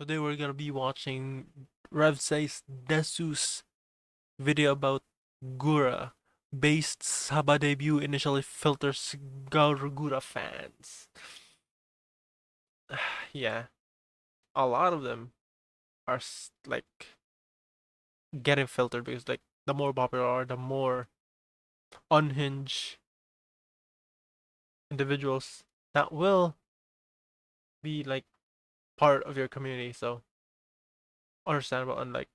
Today we're gonna be watching Revsaysdesu's video about Gura, based Saba debut initially filters Gawr Gura fans. Yeah, a lot of them are like getting filtered because like the more popular are, the more unhinged individuals that will be like part of your community. So understandable, and like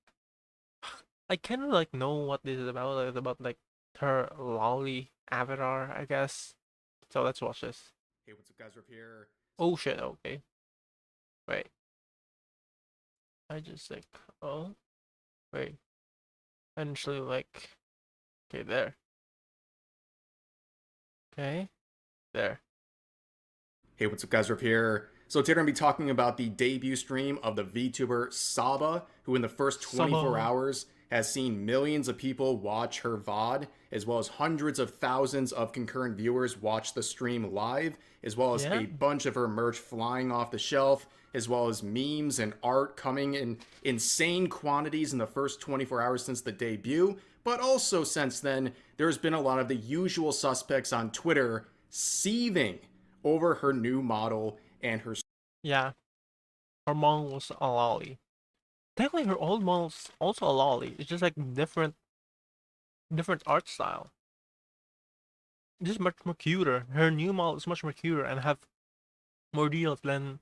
I kind of like know what this is about. Like, it's about like her lolly avatar, I guess. So let's watch this. Hey, what's up, guys? Rip here. Oh shit. Okay. Wait. I just like. Oh. Wait. Eventually, like. Okay, there. Okay. There. Hey, what's up, guys? Rip here. So today we're going to be talking about the debut stream of the VTuber Saba, who in the first 24 Saba. hours has seen millions of people watch her VOD, as well as hundreds of thousands of concurrent viewers watch the stream live, as well as Yeah. a bunch of her merch flying off the shelf, as well as memes and art coming in insane quantities in the first 24 hours since the debut. But also since then, there's been a lot of the usual suspects on Twitter seething over her new model and her. Yeah. Her mom was a lolly. Technically, her old model's also a lolly. It's just like different art style. This is much more cuter. Her new model is much more cuter and have more details than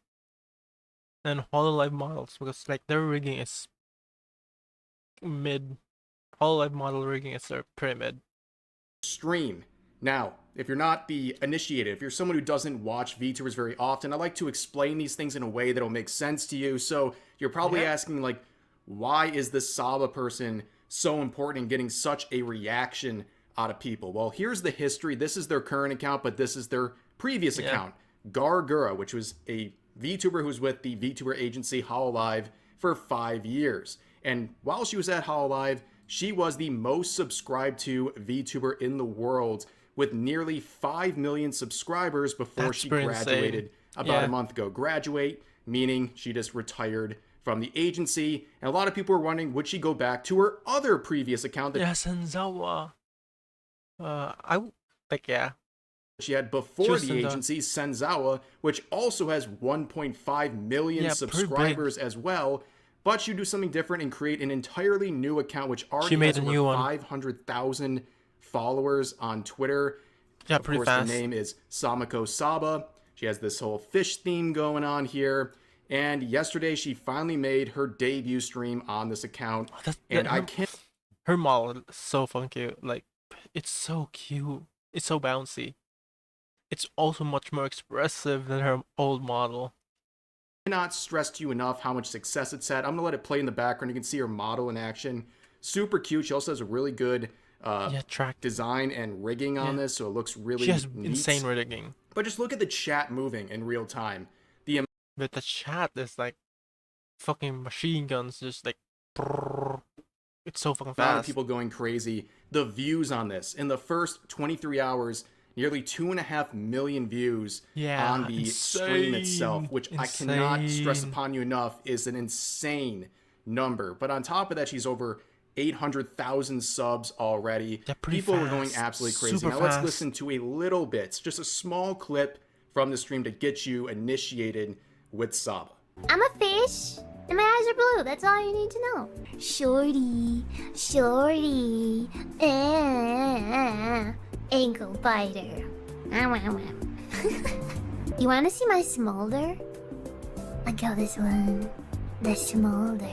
Hololive models because like their rigging is mid. Hololive model rigging is their pretty mid. Stream. Now, if you're not the initiated, if you're someone who doesn't watch VTubers very often, I like to explain these things in a way that'll make sense to you. So you're probably Yeah. asking, like, why is this Saba person so important in getting such a reaction out of people? Well, here's the history. This is their current account, but this is their previous Yeah. account, Gura, which was a VTuber who was with the VTuber agency Hololive for 5 years. And while she was at Hololive, she was the most subscribed to VTuber in the world with nearly 5 million subscribers before That's she pretty insane. graduated about a Yeah. month ago. Graduate, meaning she just retired from the agency. And a lot of people were wondering, would she go back to her other previous account that Yeah, Senzawa. Like, yeah. she had She before was the in the. agency, Senzawa, which also has 1.5 million Yeah, pretty big. subscribers as well. But she do something different and create an entirely new account, which She already made has a over new one. 500,000 followers on Twitter. Yeah, Of pretty course, the fast. name is Samako Saba. She has this whole fish theme going on here. And yesterday, she finally made her debut stream on this account. Oh, That, And that I her can't her model is so funky. Like, it's so cute. It's so bouncy. It's also much more expressive than her old model. cannot stress to you enough how much success it's had. I'm gonna let it play in the background. You can see her model in action. Super cute. She also has a really good Yeah, track. design and rigging on Yeah, this, so it looks she really has insane neat. rigging. But just look at the chat moving in real time. The But the chat is like fucking machine guns, just like. Brrr. It's so fucking amount of fast. people going crazy. The views on this in the first 23 hours, nearly 2.5 million views on Yeah, the stream itself, insane, which I cannot stress insane. upon you enough is an insane number. But on top of that, she's over 800,000 subs already. Yeah, pretty People were going fast, absolutely crazy. super Now let's fast. listen to a little bit, just a small clip from the stream to get you initiated with Saba. I'm a fish, and my eyes are blue. That's all you need to know. Shorty, shorty, ankle biter. You want to see my smolder? I call this one the smolder.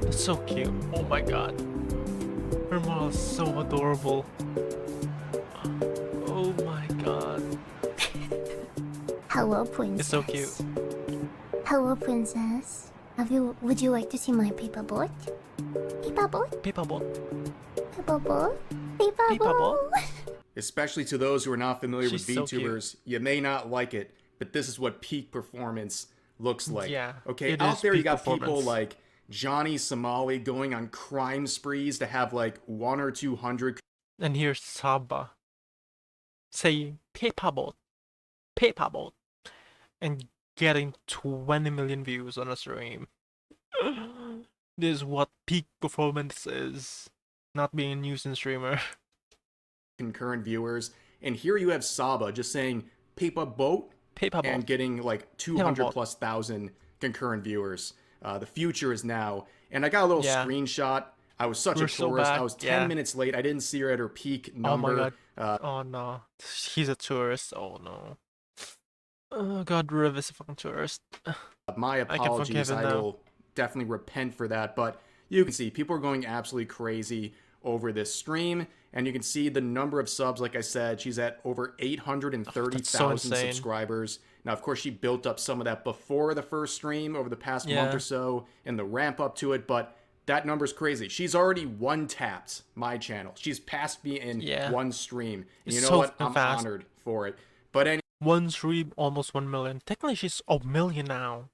It's so cute. Oh my god. Her model is so adorable. Oh my god. Hello, princess. It's so cute. Hello, princess. Would you like to see my paper boat? Paper boat? Paper ball. Paper boat? Paper Paper boat? Especially to those who are not familiar She's with so cute. VTubers, you may not like it, but this is what peak performance looks like. Yeah, Okay, it out is there you peak got people performance. like Johnny Somali going on crime sprees to have like 1 or 200 And here's Saba saying paper boat. Paper boat. and getting 20 million views on a stream. This is what peak performance is. Not being a news and streamer. Concurrent viewers. And here you have Saba just saying paper boat Paper and ball. getting like 200 plus thousand concurrent viewers. The future is now. And I got a little Yeah. screenshot. I was such We're a so tourist. back. I was 10 Yeah. minutes late. I didn't see her at her peak Oh my number. god. Oh no. He's a tourist. Oh no. Oh god, Riv is a fucking tourist. My apologies. I will definitely repent for that. But you can see people are going absolutely crazy over this stream. And you can see the number of subs, like I said, she's at over 830,000 subscribers. Now, of course, she built up some of that before the first stream over the past month or so and the ramp up to it. But that number's crazy. She's already one-tapped my channel. She's passed me in one stream. And you know what? I'm honored for it. But anyway, one stream, almost 1 million. Technically, she's a million now.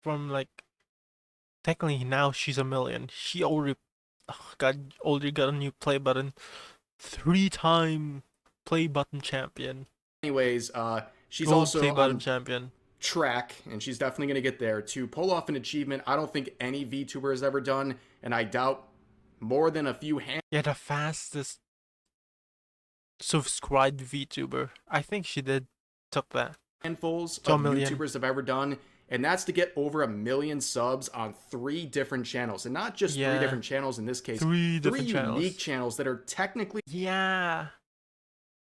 From like, technically now she's a million. She already, already got a new play button. 3-time play button champion. Anyways, she's also play button champion. Track, and she's definitely going to get there to pull off an achievement I don't think any VTuber has ever done, and I doubt more than a few Yeah, the fastest subscribed VTuber. I think she took that. Handfuls of YouTubers have ever done, and that's to get over 1 million subs on 3 different channels, and not just 3 different channels in this case. 3 unique channels that are technically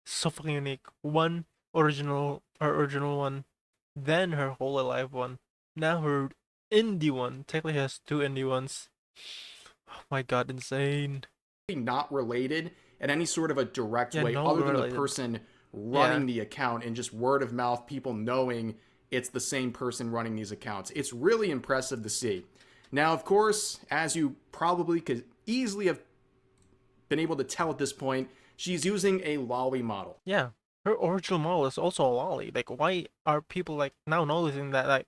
so fucking unique. One original one, then her whole alive one, now her indie one. Technically has 2 indie ones. Oh my god, insane. Not related in any sort of a direct way, other than the person running the account, and just word of mouth, people knowing it's the same person running these accounts. It's really impressive to see. Now, of course, as you probably could easily have been able to tell at this point, she's using a lolly model. Yeah, her original model is also a lolly. Like, why are people like now noticing that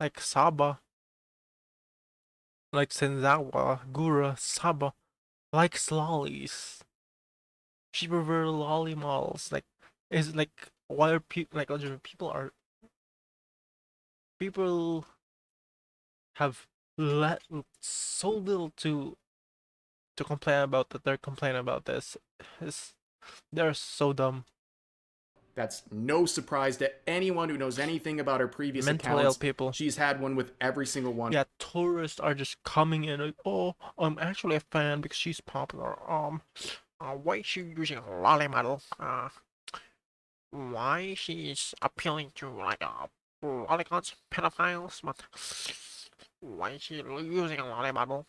like Saba, like Senzawa, Gura, Saba likes lollies? She prefer lolly models. Like, is like why are people like people have so little to complain about that they're complaining about this. They're so dumb. That's no surprise to anyone who knows anything about her previous Mentally accounts. ill people. She's had one with every single one. Yeah, tourists are just coming in like, oh, I'm actually a fan because she's popular. Why is she using a lolly model? Why she's appealing to like lollipops, pedophiles, but why is she using a lolly model?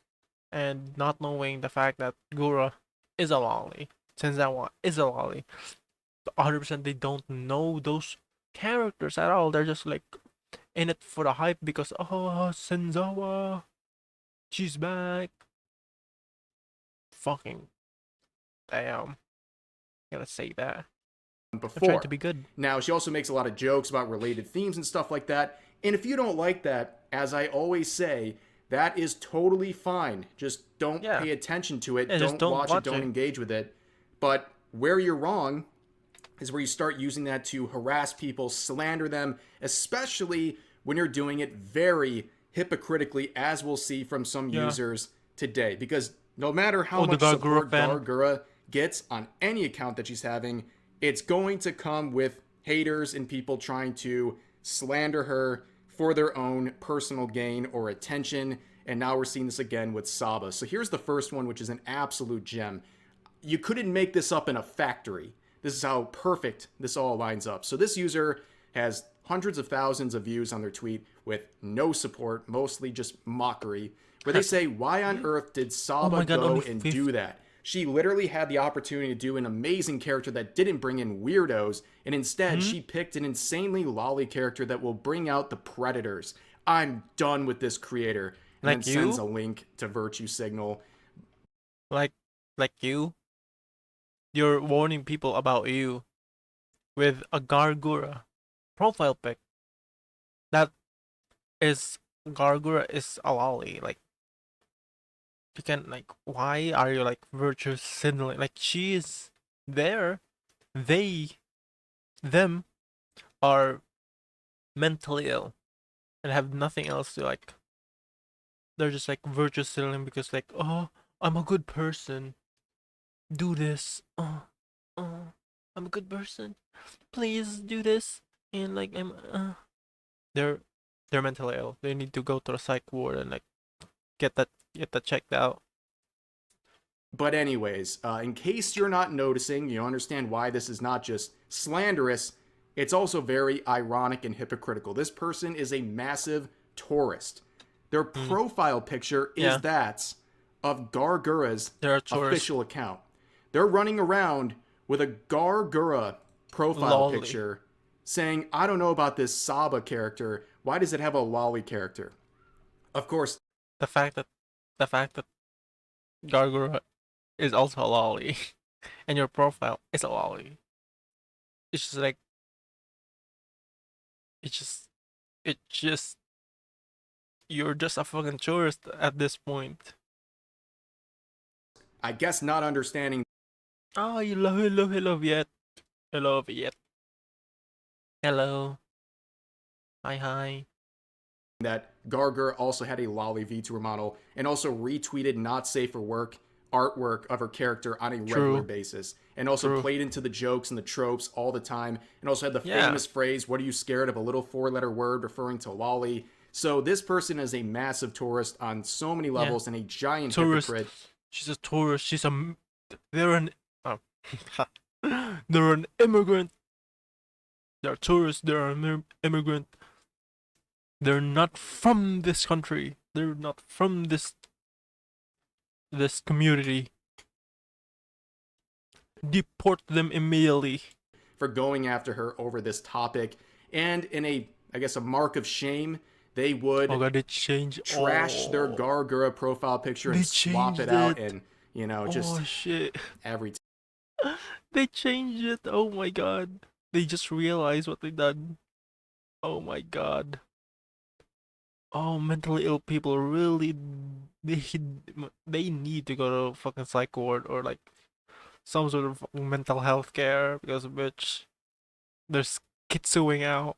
And not knowing the fact that Gura is a lolly, Senzawa is a lolly. 100% they don't know those characters at all. They're just like in it for the hype because Senzawa, she's back. Fucking damn, gotta say that. Before. Trying to be good. Now, she also makes a lot of jokes about related themes and stuff like that. And if you don't like that, as I always say, that is totally fine. Just don't pay attention to it. Don't watch it. Don't engage with it. But where you're wrong is where you start using that to harass people, slander them, especially when you're doing it very hypocritically, as we'll see from some users today. Because no matter how much support Gura gets on any account that she's having, it's going to come with haters and people trying to slander her for their own personal gain or attention. And now we're seeing this again with Saba. So here's the first one, which is an absolute gem. You couldn't make this up in a factory. This is how perfect this all lines up. So this user has hundreds of thousands of views on their tweet with no support, mostly just mockery, where they say, why on earth did Saba go and do that? She literally had the opportunity to do an amazing character that didn't bring in weirdos, and instead she picked an insanely lolly character that will bring out the predators. I'm done with this creator. And then sends a link to Virtue Signal. Like you're warning people about you with a Gura profile pic. That is Gura is a lolly. Like, you can why are you like virtue signaling? Like, she is there. Them are mentally ill and have nothing else to like. They're just like virtue signaling because like, oh, I'm a good person. Do this. Oh, I'm a good person. Please do this. And like they're they're mentally ill. They need to go to the psych ward and like get that checked out. But anyways, in case you're not noticing, you understand why this is not just slanderous. It's also very ironic and hypocritical. This person is a massive tourist. Their Mm, profile picture is yeah, that of Gura's there are tourists. official account. They're running around with a Gura profile Lolly. picture saying, I don't know about this Saba character. Why does it have a lolly character? Of course, The fact that the fact that Gargura is also a lolly and your profile is a lolly. It's just like it's just it just you're just a fucking tourist at this point. I guess not understanding Oh, hello, Viet. Hello, Viet. Hello. Hi. that Gawr also had a lolly VTuber model and also retweeted not safe for work artwork of her character on a regular True. basis and also True. played into the jokes and the tropes all the time and also had the Yeah. famous phrase, what are you scared of, a little four-letter word referring to lolly. So this person is a massive tourist on so many Yeah. levels and a giant Tourist. hypocrite. She's a tourist. They're an. Oh. They're an immigrant. They're tourists. They're an immigrant. They're not from this country. They're not from this community. Deport them immediately. For going after her over this topic. And in a, I guess, a mark of shame, they Oh would god, they changed. trash their Oh, Gura profile picture they and swap changed it out it. and, you know, Oh just shit. every time. They changed it. Oh my god. They just realized what they done. Oh my god. Oh, mentally ill people really they they need to go to fucking psych ward or like some sort of fucking mental health care because of which there's kitsuing out.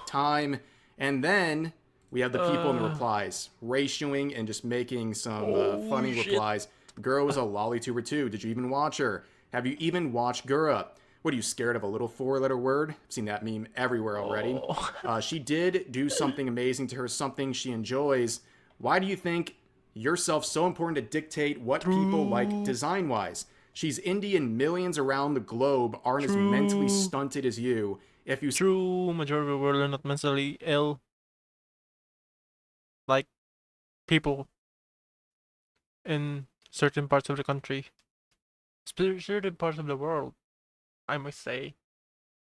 Time. And then we have the people in the Uh replies, ratioing and just making some oh funny shit. replies. Gura was a lollytuber too. Did you even watch her? Have you even watched Gura? What are you scared of, a little four-letter word? I've seen that meme everywhere already. Oh. She did do something amazing to her, something she enjoys. Why do you think yourself so important to dictate what people like True. design-wise? She's indie and millions around the globe aren't as mentally True. stunted as you. If you True. Majority of the world are not mentally ill. Like people in certain parts of the country. Certain parts of the world, I must say.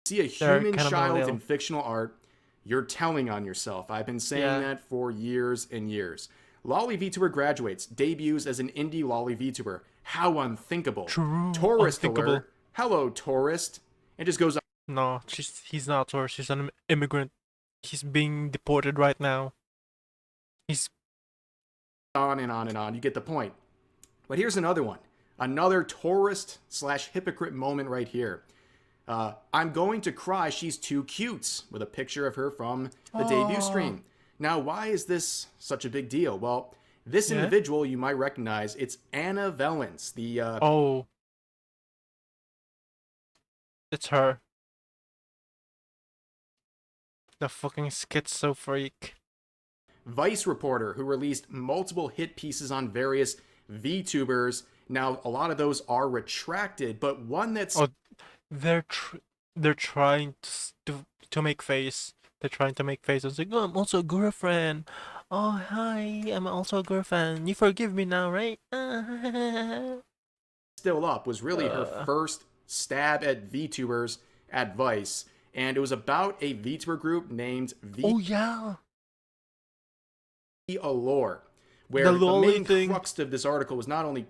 see a They're human kind of mentally child in ill. fictional art, you're telling on yourself. I've been saying Yeah. that for years and years. Lolly VTuber graduates, debuts as an indie Lolly VTuber. How unthinkable. True. Tourist Unthinkable. alert. Hello, tourist. And just goes No, he's not a tourist. He's an immigrant. He's being deported right now. He's on and on and on. You get the point. But here's another one. Another tourist slash hypocrite moment right here. I'm going to cry, she's too cute, with a picture of her from the debut oh stream. Now, why is this such a big deal? Well, this yeah. individual you might recognize, it's Anna Valens, the Oh, it's her. The fucking schizo freak. Vice reporter who released multiple hit pieces on various VTubers. Now, a lot of those are retracted, but one that's Oh, they're they're trying to make face. They're trying to make face. It's like, oh, I'm also a Gura fan. Oh, hi, I'm also a Gura fan. You forgive me now, right? still up was really her Uh, first stab at VTubers at Vice, and it was about a VTuber group named V oh yeah, Allure, the where the lolly main thing. crux of this article was not only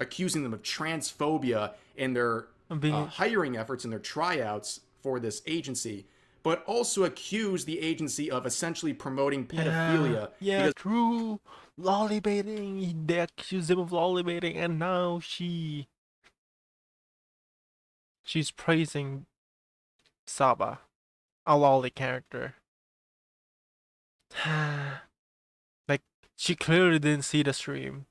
accusing them of transphobia in their I'm being hiring efforts and their tryouts for this agency, but also accused the agency of essentially promoting pedophilia yeah, because true. Lolly baiting. They accused him of lolly baiting, and now she's praising Saba, a lolly character. Like she clearly didn't see the stream.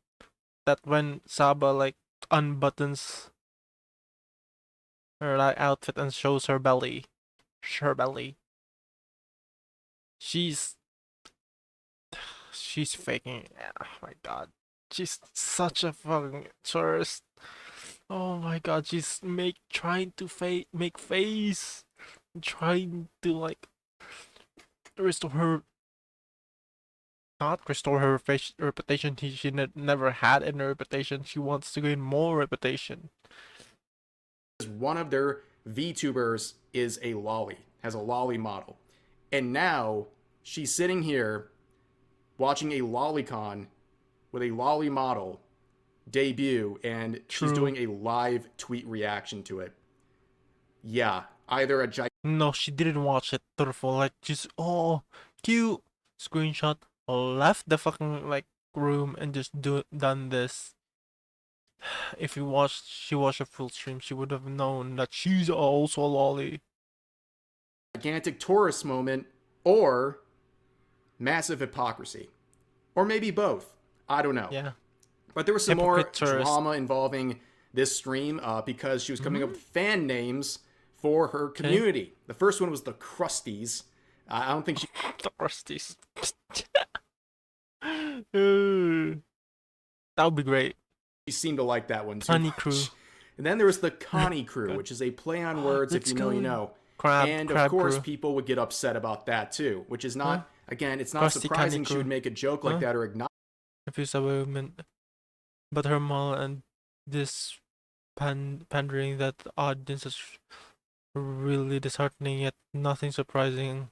That when Saba like unbuttons her like outfit and shows her belly, her belly. She's she's faking it. Oh my god. She's such a fucking tourist. Oh my god, she's trying to make face, trying to like restore her, not restore her reputation. She never had any reputation. She wants to gain more reputation. One of their VTubers is a lolly, has a lolly model. And now she's sitting here watching a lolicon with a lolly model debut, and she's True. doing a live tweet reaction to it. Yeah, either a giant No, she didn't watch it to the full. Like just oh cute screenshot, left the fucking like room and just done this. If she watched a full stream, she would have known that she's also a lolly. gigantic tourist moment, or massive hypocrisy. Or maybe both. I don't know. Yeah. But there was some Hypocrite more tourist. drama involving this stream because she was coming up with fan names for her community. The first one was the Crusties. I don't think she... The Crusties. That would be great. She seemed to like that one too Connie much. Crew. And then there was the Connie Crew, which is a play on words, if you know, you know. And of course, crew. people would get upset about that too, which is not, again, it's not Crusty surprising Connie she would Crew. make a joke like that or acknowledge. If it's a woman, but her mom and this pandering that the audience is really disheartening yet nothing surprising.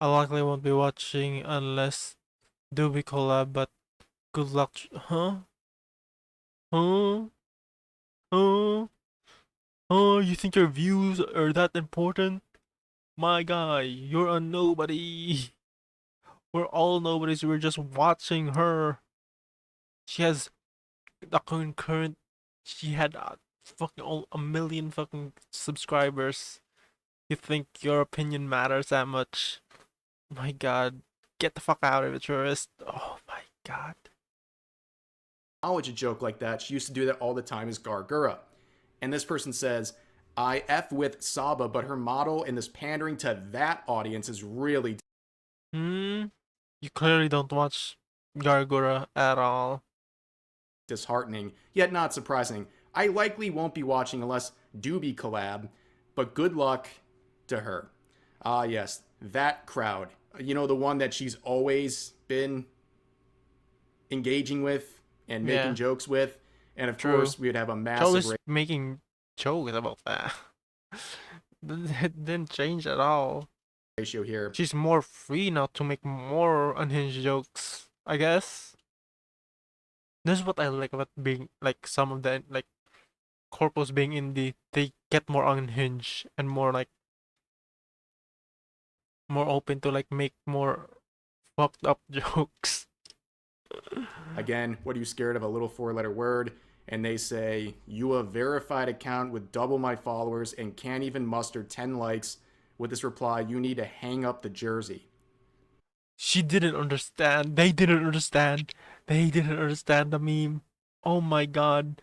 I likely won't be watching unless Doobie collab, but good luck. Huh? Huh? Huh? Oh, you think your views are that important? My guy, you're a nobody. We're all nobodies. We're just watching her. She has the concurrent. She had fucking a million fucking subscribers. You think your opinion matters that much? My god, get the fuck out of it, tourist. Oh my god. A joke like that. She used to do that all the time as Gura. And this person says, I F with Saba, but her model and this pandering to that audience is really You clearly don't watch Gura at all. disheartening, yet not surprising. I likely won't be watching unless Doobie collab, but good luck to her. Ah, yes, that crowd. You know, the one that she's always been engaging with and making jokes with. And of course, we would have a massive... Always making jokes about that. It didn't change at all. Ratio here. She's more free now to make more unhinged jokes, I guess. This is what I like about being like some of the like corpos being indie. They get more unhinged and more like more open to like make more fucked up jokes. Again, what are you scared of? A little 4-letter word. And they say, you a verified account with double my followers and can't even muster 10 likes. With this reply, you need to hang up the jersey. She didn't understand. They didn't understand. They didn't understand the meme. Oh my god.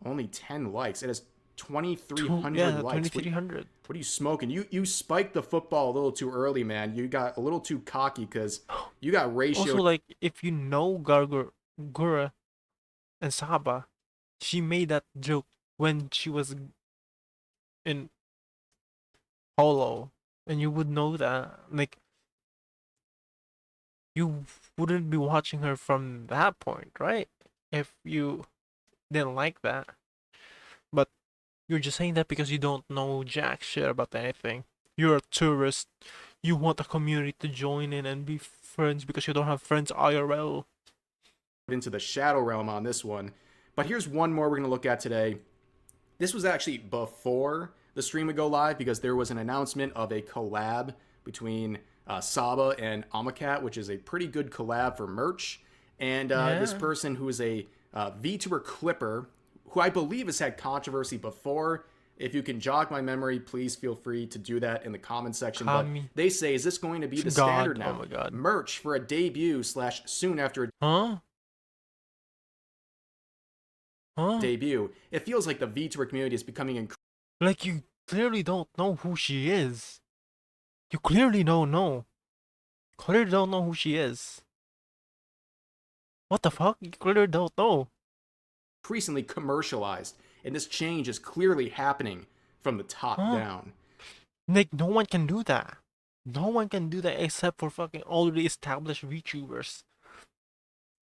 Only 10 likes. It has 2,300 likes. 2,300. What are you smoking? You spiked the football a little too early, man. You got a little too cocky because you got ratio. Also, like, if you know Gura and Saba, she made that joke when she was in Holo, and you would know that. Like, you wouldn't be watching her from that point, right? If you didn't like that. But you're just saying that because you don't know jack shit about anything. You're a tourist. You want a community to join in and be friends because you don't have friends IRL. Into the shadow realm on this one. But here's one more we're going to look at today. This was actually before the stream would go live because there was an announcement of a collab between Saba and Amacat, which is a pretty good collab for merch. And this person who is a VTuber Clipper, who I believe has had controversy before, If you can jog my memory, please feel free to do that in the comment section. But Kami. they say, is this going to be the God. standard Oh now? my god. Merch for a debut / soon after a Huh? Huh? debut. It feels like the VTuber community is becoming Like, you clearly don't know who she is. You clearly don't know. Clearly don't know who she is. What the fuck? You clearly don't know. increasingly commercialized, and this change is clearly happening from the top Huh? down. Like, no one can do that. No one can do that except for fucking already established VTubers.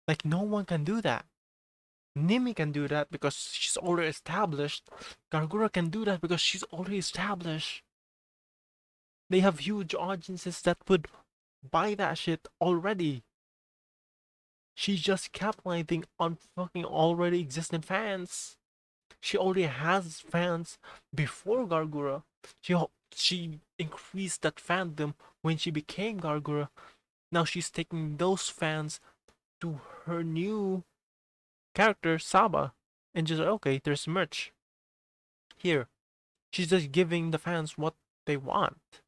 Like, no one can do that. Nimi can do that because she's already established. Gargura can do that because she's already established. They have huge audiences that would buy that shit already. She just capitalizing on fucking already existing fans. She already has fans before Gargura. She increased that fandom when she became Gargura. Now she's taking those fans to her new character, Saba, and just okay, there's merch. Here. She's just giving the fans what they want.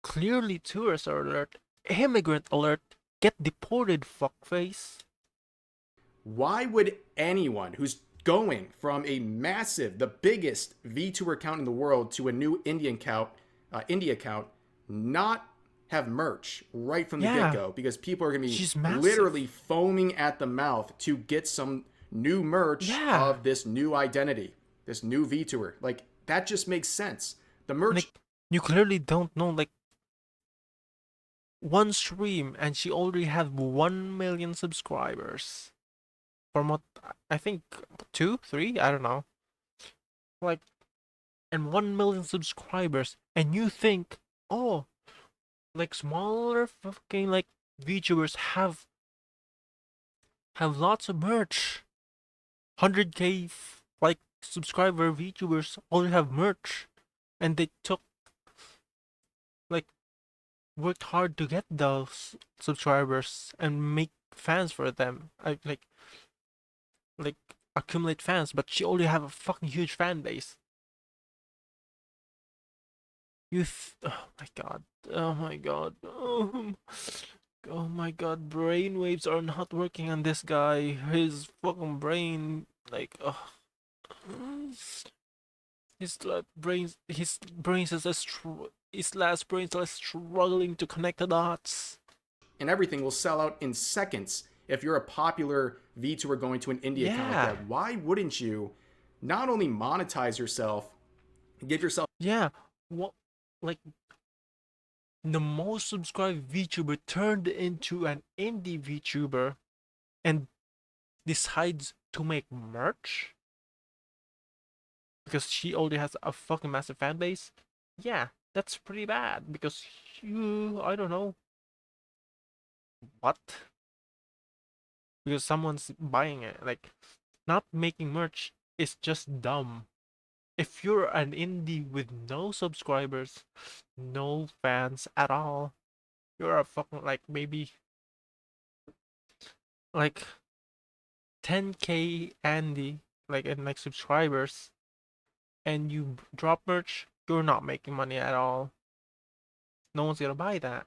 Clearly tourist alert, immigrant alert, get deported, fuckface. Why would anyone who's going from a massive, the biggest VTuber account in the world to a new India account, not have merch right from the get-go? Because people are going to be literally foaming at the mouth to get some new merch of this new identity, this new VTuber. Like, that just makes sense. The merch... Like, you clearly don't know, like, one stream and she already had 1 million subscribers. From what, I think 2, 3, I don't know. Like, and 1 million subscribers, and you think, oh, like smaller fucking like VTubers have lots of merch. 100k like subscriber VTubers already have merch, and they took like worked hard to get those subscribers and make fans for them. I like accumulate fans, but she already have a fucking huge fan base. Oh my god. Oh my god. Oh my god. Brainwaves are not working on this guy. His fucking brain, like, his last brain cells struggling to connect the dots. And everything will sell out in seconds if you're a popular VTuber going to an indie account like that. Why wouldn't you not only monetize yourself, give yourself... Yeah, what, like, the most subscribed VTuber turned into an indie VTuber and decides to make merch because she already has a fucking massive fan base. Yeah, that's pretty bad because I don't know what, because someone's buying it. Like, not making merch is just dumb. If you're an indie with no subscribers, no fans at all, you're a fucking like maybe like 10k Andy, like, and like subscribers, and you drop merch, you're not making money at all. No one's gonna buy that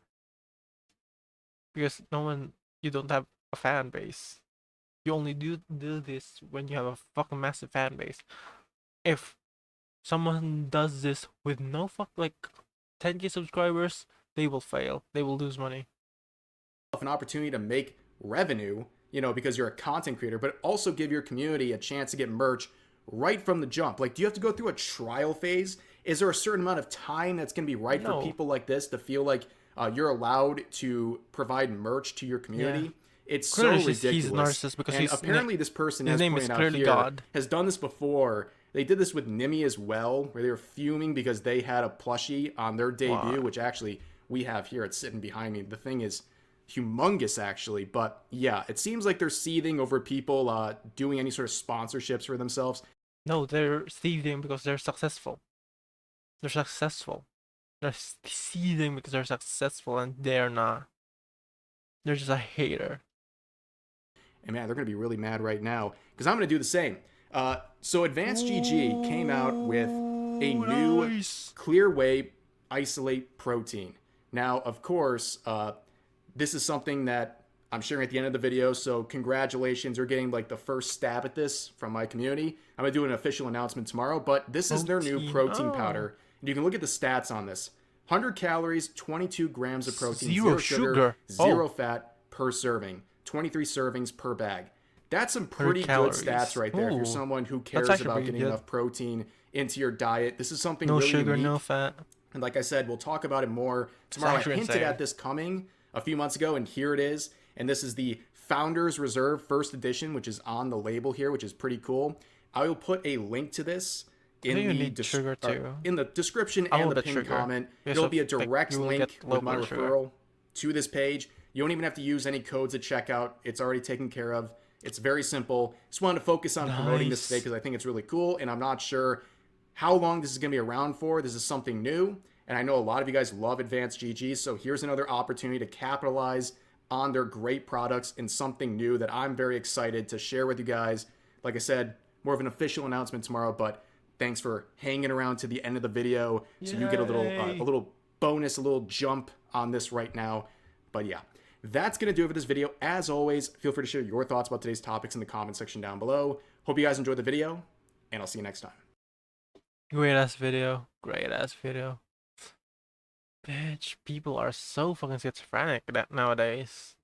because you don't have a fan base. You only do this when you have a fucking massive fan base. If someone does this with no like 10k subscribers, they will fail. They will lose money. An opportunity to make revenue, because you're a content creator, but also give your community a chance to get merch right from the jump. Like, do you have to go through a trial phase? Is there a certain amount of time that's going to be right for people like this to feel like you're allowed to provide merch to your community? Yeah. It's clearly so ridiculous. He's a narcissist because apparently this person, as pointed out here, has done this before. They did this with Nimi as well, where they were fuming because they had a plushie on their debut, which actually we have here. It's sitting behind me. The thing is humongous, actually. But yeah, it seems like they're seething over people doing any sort of sponsorships for themselves. No, they're seething because they're successful. They're successful. They're seething because they're successful, and they're not. They're just a hater. And man, they're going to be really mad right now because I'm going to do the same. So Advanced GG came out with a Ooh, new nice. clear whey isolate protein. Now, of course, this is something that I'm sharing at the end of the video. So congratulations, you're getting like the first stab at this from my community. I'm gonna do an official announcement tomorrow, but this is their new protein Oh. powder. And you can look at the stats on this. 100 calories, 22 grams of protein, Zero zero sugar, sugar. zero Oh. fat per serving, 23 servings per bag. That's some 100 pretty good calories. stats right there. If you're Ooh, someone who that's cares actually about pretty getting good. enough protein into your diet, this is something No really sugar, unique. no fat. And like I said, we'll talk about it more tomorrow. I actually hinted insane. at this coming a few months ago, and here it is. And this is the Founders Reserve First Edition, which is on the label here, which is pretty cool. I will put a link to this in think you the need sugar too. in the description I and will the bet pinned sugar. comment. Yes, There'll be a like, direct you will link get low with my blood sugar. referral to this page. You don't even have to use any codes at checkout. It's already taken care of. It's very simple. Just wanted to focus on promoting this today Nice. because I think it's really cool, and I'm not sure how long this is going to be around for. This is something new, and I know a lot of you guys love Advanced GG, so here's another opportunity to capitalize on their great products and something new that I'm very excited to share with you guys. Like I said, more of an official announcement tomorrow, but thanks for hanging around to the end of the video so you get a Yay. little bonus, a little jump on this right now. But yeah, that's going to do it for this video. As always, feel free to share your thoughts about today's topics in the comment section down below. Hope you guys enjoyed the video, and I'll see you next time. Great ass video. Great ass video. Bitch, people are so fucking schizophrenic nowadays.